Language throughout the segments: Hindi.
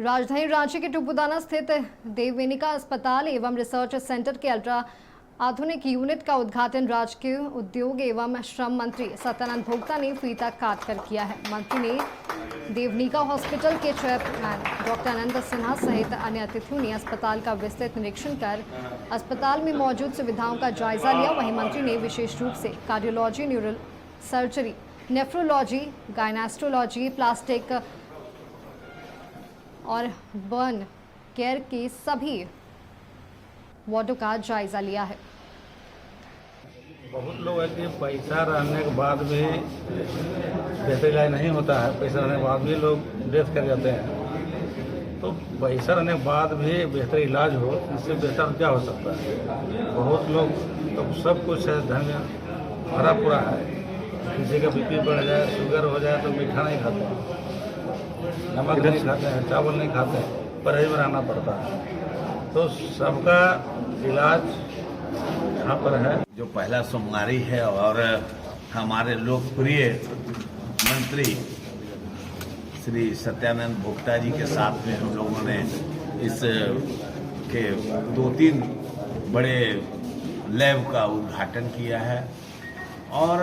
राजधानी रांची के टुपुदाना स्थित देववेनिका अस्पताल एवं रिसर्च सेंटर के अल्ट्रा आधुनिक यूनिट का उद्घाटन राजकीय उद्योग एवं श्रम मंत्री सत्यानंद भोक्ता ने फीता काट कर किया है। मंत्री ने देवनिका हॉस्पिटल के चेयरमैन डॉक्टर आनंद सिन्हा सहित अन्य अतिथियों ने अस्पताल का विस्तृत निरीक्षण कर अस्पताल में मौजूद सुविधाओं का जायजा लिया। वहीं मंत्री ने विशेष रूप से cardiology, neural surgery, nephrology, gynaecology, plastic और बर्न केयर के सभी वार्डों का जायजा लिया है। बहुत लोग है कि पैसा रहने के बाद भी बेहतर इलाज नहीं होता है, पैसा रहने के बाद भी लोग डेथ कर जाते हैं। तो पैसा रहने के बाद भी बेहतर इलाज हो, इससे बेहतर क्या हो सकता है। बहुत लोग तो सब कुछ है, धन में भरा पूरा है, किसी का बीपी बढ़ जाए, शुगर हो जाए तो मीठा नहीं खाते, नमक नहीं खाते हैं, चावल नहीं खाते हैं, परहेज में रहना पड़ता है। तो सबका इलाज यहाँ पर है। जो पहला सोमवारी है और हमारे लोकप्रिय मंत्री श्री सत्यानंद भोक्ता जी के साथ में हम लोगों ने इस के 2-3 बड़े लैब का उद्घाटन किया है और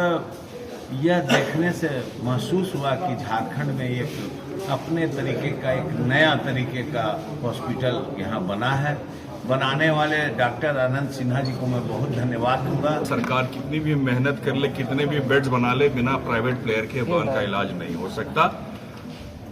यह देखने से महसूस हुआ कि झारखंड में एक अपने तरीके का, एक नया तरीके का हॉस्पिटल यहाँ बना है। बनाने वाले डॉक्टर आनंद सिन्हा जी को मैं बहुत धन्यवाद दूंगा। सरकार कितनी भी मेहनत कर ले, कितने भी बेड्स बना ले, बिना प्राइवेट प्लेयर के बाल का इलाज नहीं हो सकता।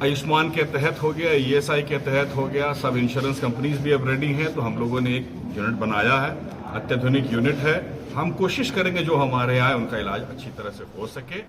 आयुष्मान के तहत हो गया, ESI के तहत हो गया, सब इंश्योरेंस कंपनीज भी अब रेडी हैं। तो हम लोगों ने एक यूनिट बनाया है, अत्याधुनिक यूनिट है। हम कोशिश करेंगे जो हमारे यहाँ उनका इलाज अच्छी तरह से हो सके।